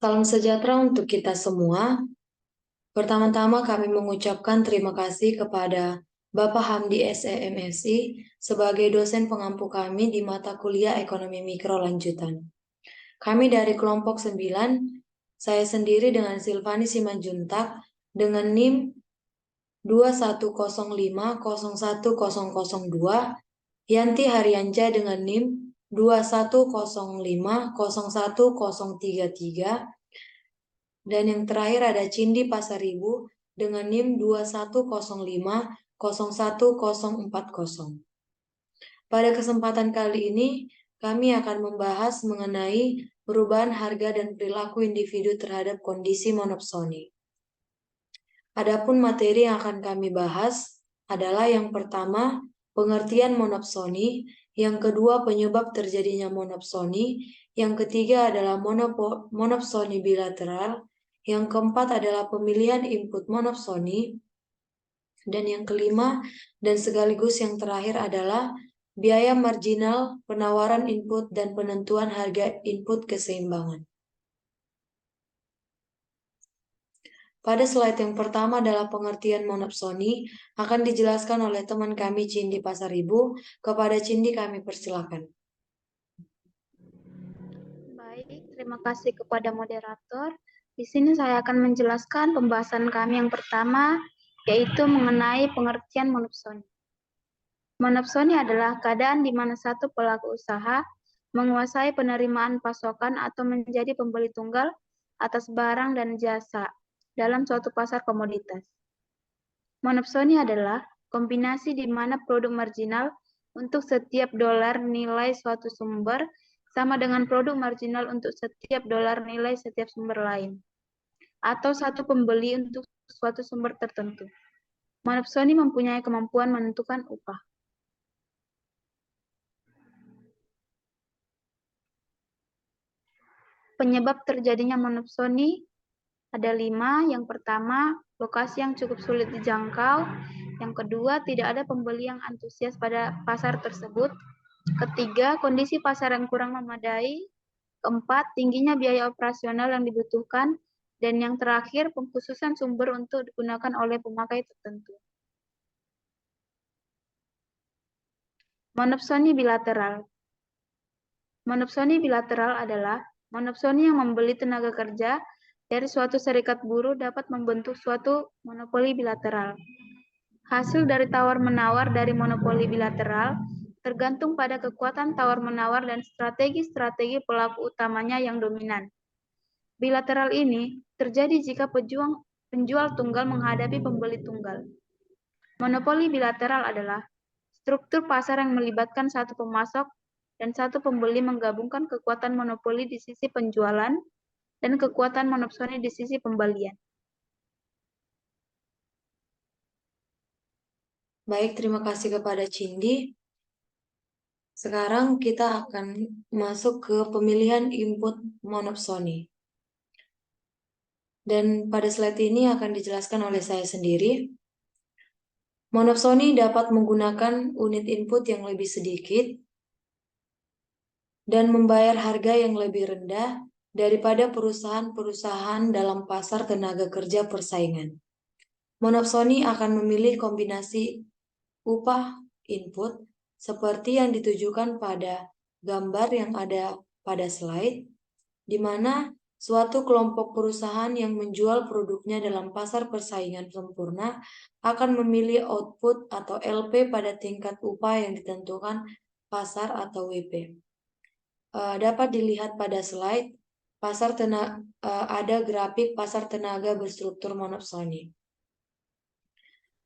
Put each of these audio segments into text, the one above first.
Salam sejahtera untuk kita semua. Pertama-tama kami mengucapkan terima kasih kepada Bapak Hamdi SEMSI sebagai dosen pengampu kami di mata kuliah Ekonomi Mikro Lanjutan. Kami dari kelompok 9, saya sendiri dengan Silvani Simanjuntak dengan NIM 2105010002, Yanti Haryanja dengan NIM 2105010033, dan yang terakhir ada Cindi Pasaribu dengan NIM 2105010040. Pada kesempatan kali ini, kami akan membahas mengenai perubahan harga dan perilaku individu terhadap kondisi monopsoni. Adapun materi yang akan kami bahas adalah yang pertama, pengertian monopsoni, yang kedua, penyebab terjadinya monopsoni, yang ketiga adalah monopsoni bilateral, yang keempat adalah pemilihan input monopsoni, dan yang kelima dan sekaligus yang terakhir adalah biaya marginal, penawaran input, dan penentuan harga input keseimbangan. Pada slide yang pertama adalah pengertian monopsoni, akan dijelaskan oleh teman kami Cindi Pasaribu. Kepada Cindi kami persilakan. Baik, terima kasih kepada moderator. Di sini saya akan menjelaskan pembahasan kami yang pertama, yaitu mengenai pengertian monopsoni. Monopsoni adalah keadaan di mana satu pelaku usaha menguasai penerimaan pasokan atau menjadi pembeli tunggal atas barang dan jasa dalam suatu pasar komoditas. Monopsoni adalah kombinasi di mana produk marginal untuk setiap dolar nilai suatu sumber sama dengan produk marginal untuk setiap dolar nilai setiap sumber lain, atau satu pembeli untuk suatu sumber tertentu. Monopsoni mempunyai kemampuan menentukan upah. Penyebab terjadinya monopsoni ada 5. Yang pertama, lokasi yang cukup sulit dijangkau. Yang kedua, tidak ada pembeli yang antusias pada pasar tersebut. Ketiga, kondisi pasar yang kurang memadai. Keempat, tingginya biaya operasional yang dibutuhkan. Dan yang terakhir, pengkhususan sumber untuk digunakan oleh pemakai tertentu. Monopsoni bilateral. Monopsoni bilateral adalah monopsoni yang membeli tenaga kerja dari suatu serikat buruh dapat membentuk suatu monopoli bilateral. Hasil dari tawar-menawar dari monopoli bilateral tergantung pada kekuatan tawar-menawar dan strategi-strategi pelaku utamanya yang dominan. Bilateral ini terjadi jika penjual tunggal menghadapi pembeli tunggal. Monopoli bilateral adalah struktur pasar yang melibatkan satu pemasok dan satu pembeli menggabungkan kekuatan monopoli di sisi penjualan dan kekuatan monopsoni di sisi pembelian. Baik, terima kasih kepada Cindi. Sekarang kita akan masuk ke pemilihan input monopsoni. Dan pada slide ini akan dijelaskan oleh saya sendiri. Monopsoni dapat menggunakan unit input yang lebih sedikit dan membayar harga yang lebih rendah daripada perusahaan-perusahaan dalam pasar tenaga kerja persaingan. Monopsoni akan memilih kombinasi upah input seperti yang ditujukan pada gambar yang ada pada slide, di mana suatu kelompok perusahaan yang menjual produknya dalam pasar persaingan sempurna akan memilih output atau LP pada tingkat upah yang ditentukan pasar atau WP. Dapat dilihat pada slide, ada grafik pasar tenaga berstruktur monopsoni.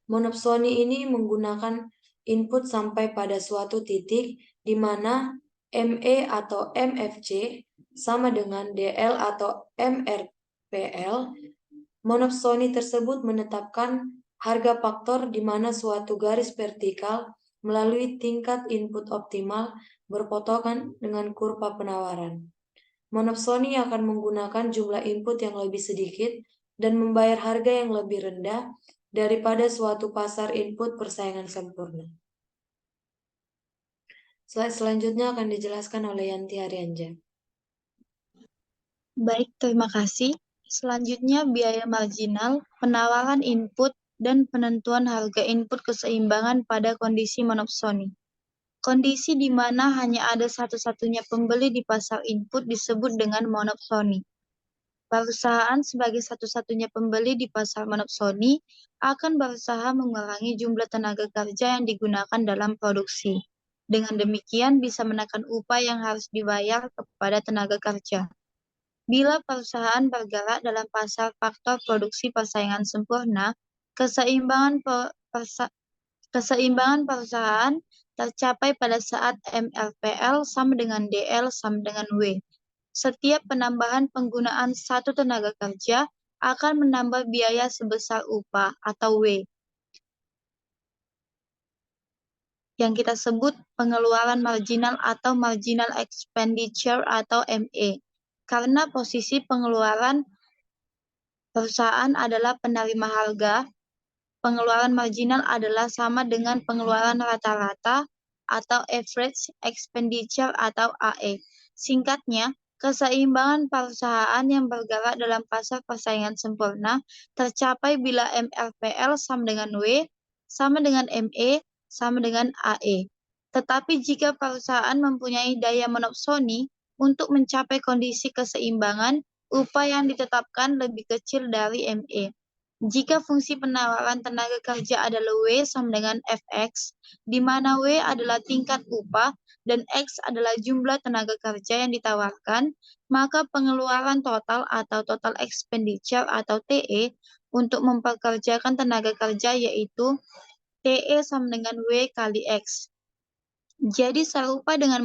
Monopsoni ini menggunakan input sampai pada suatu titik di mana ME atau MFC sama dengan DL atau MRPL. Monopsoni tersebut menetapkan harga faktor di mana suatu garis vertikal melalui tingkat input optimal berpotongan dengan kurva penawaran. Monopsoni akan menggunakan jumlah input yang lebih sedikit dan membayar harga yang lebih rendah daripada suatu pasar input persaingan sempurna. Slide selanjutnya akan dijelaskan oleh Yanti Haryanja. Baik, terima kasih. Selanjutnya, biaya marginal, penawaran input, dan penentuan harga input keseimbangan pada kondisi monopsoni. Kondisi di mana hanya ada satu-satunya pembeli di pasar input disebut dengan monopsoni. Perusahaan sebagai satu-satunya pembeli di pasar monopsoni akan berusaha mengurangi jumlah tenaga kerja yang digunakan dalam produksi. Dengan demikian bisa menekan upah yang harus dibayar kepada tenaga kerja. Bila perusahaan bergerak dalam pasar faktor produksi persaingan sempurna, keseimbangan perusahaan tercapai pada saat MLPL sama dengan DL sama dengan W. Setiap penambahan penggunaan satu tenaga kerja akan menambah biaya sebesar upah atau W, yang kita sebut pengeluaran marginal atau marginal expenditure atau ME. Karena posisi pengeluaran perusahaan adalah penerima harga, pengeluaran marginal adalah sama dengan pengeluaran rata-rata atau average expenditure atau AE. Singkatnya, keseimbangan perusahaan yang bergerak dalam pasar persaingan sempurna tercapai bila MLPL sama dengan W, sama dengan ME, sama dengan AE. Tetapi jika perusahaan mempunyai daya monopsoni untuk mencapai kondisi keseimbangan, upah yang ditetapkan lebih kecil dari ME. Jika fungsi penawaran tenaga kerja adalah W sama dengan Fx, di mana W adalah tingkat upah dan X adalah jumlah tenaga kerja yang ditawarkan, maka pengeluaran total atau total expenditure atau TE untuk memperkerjakan tenaga kerja yaitu TE sama dengan W kali X. Jadi serupa dengan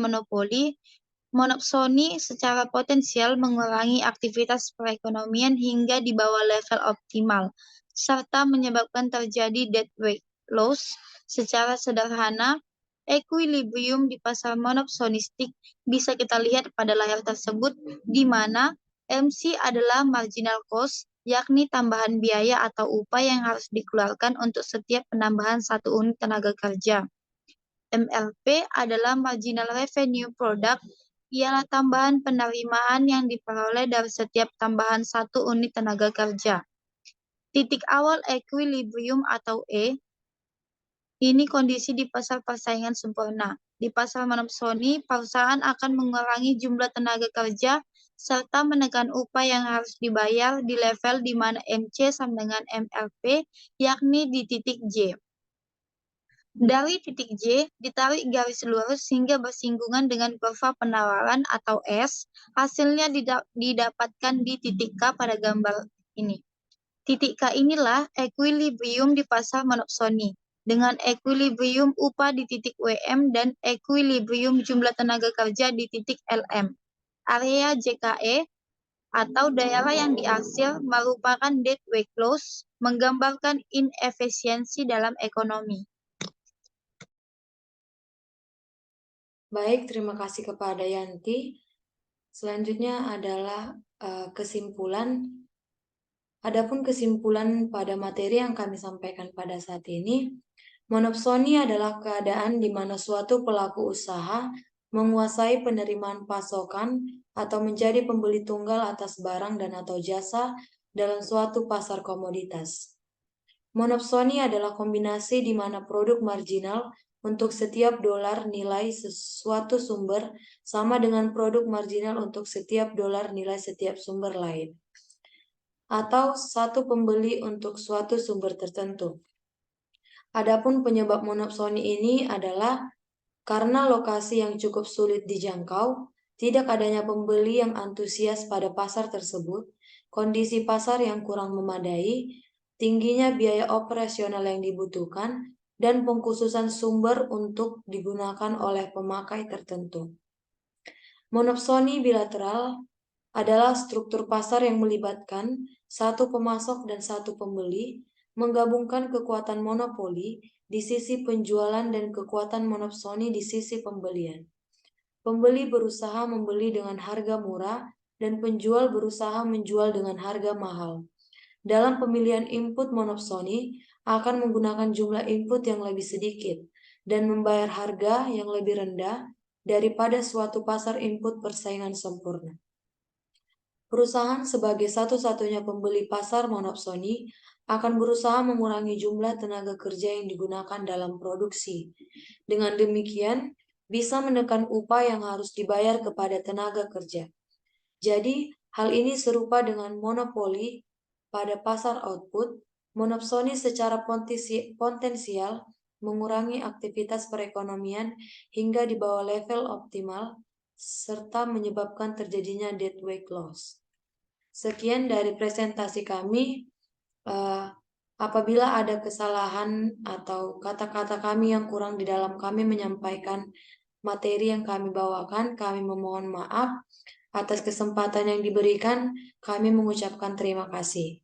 monopsoni secara potensial mengurangi aktivitas perekonomian hingga di bawah level optimal, serta menyebabkan terjadi deadweight loss. Secara sederhana, equilibrium di pasar monopsonistik bisa kita lihat pada layar tersebut, di mana MC adalah marginal cost, yakni tambahan biaya atau upah yang harus dikeluarkan untuk setiap penambahan satu unit tenaga kerja. MLP adalah marginal revenue product, ialah tambahan penerimaan yang diperoleh dari setiap tambahan satu unit tenaga kerja. Titik awal equilibrium atau E, ini kondisi di pasar persaingan sempurna. Di pasar monopsoni, perusahaan akan mengurangi jumlah tenaga kerja serta menekan upah yang harus dibayar di level di mana MC sama dengan MLP, yakni di titik J. Dari titik J, ditarik garis lurus hingga bersinggungan dengan kurva penawaran atau S. Hasilnya didapatkan di titik K pada gambar ini. Titik K inilah equilibrium di pasar monopsoni, dengan equilibrium upah di titik WM dan equilibrium jumlah tenaga kerja di titik LM. Area JKE atau daerah yang dihasil merupakan deadweight loss, menggambarkan inefisiensi dalam ekonomi. Baik, terima kasih kepada Yanti. Selanjutnya adalah kesimpulan. Adapun kesimpulan pada materi yang kami sampaikan pada saat ini, monopsoni adalah keadaan di mana suatu pelaku usaha menguasai penerimaan pasokan atau menjadi pembeli tunggal atas barang dan atau jasa dalam suatu pasar komoditas. Monopsoni adalah kombinasi di mana produk marginal untuk setiap dolar nilai sesuatu sumber sama dengan produk marginal untuk setiap dolar nilai setiap sumber lain, atau satu pembeli untuk suatu sumber tertentu. Adapun penyebab monopsoni ini adalah karena lokasi yang cukup sulit dijangkau, tidak adanya pembeli yang antusias pada pasar tersebut, kondisi pasar yang kurang memadai, tingginya biaya operasional yang dibutuhkan, dan pengkhususan sumber untuk digunakan oleh pemakai tertentu. Monopsoni bilateral adalah struktur pasar yang melibatkan satu pemasok dan satu pembeli, menggabungkan kekuatan monopoli di sisi penjualan dan kekuatan monopsoni di sisi pembelian. Pembeli berusaha membeli dengan harga murah dan penjual berusaha menjual dengan harga mahal. Dalam pemilihan input monopsoni akan menggunakan jumlah input yang lebih sedikit dan membayar harga yang lebih rendah daripada suatu pasar input persaingan sempurna. Perusahaan sebagai satu-satunya pembeli pasar monopsoni akan berusaha mengurangi jumlah tenaga kerja yang digunakan dalam produksi. Dengan demikian, bisa menekan upah yang harus dibayar kepada tenaga kerja. Jadi, hal ini serupa dengan monopoli pada pasar output. Monopsoni secara potensial mengurangi aktivitas perekonomian hingga di bawah level optimal, serta menyebabkan terjadinya deadweight loss. Sekian dari presentasi kami. Apabila ada kesalahan atau kata-kata kami yang kurang di dalam kami menyampaikan materi yang kami bawakan, kami memohon maaf. Atas kesempatan yang diberikan, kami mengucapkan terima kasih.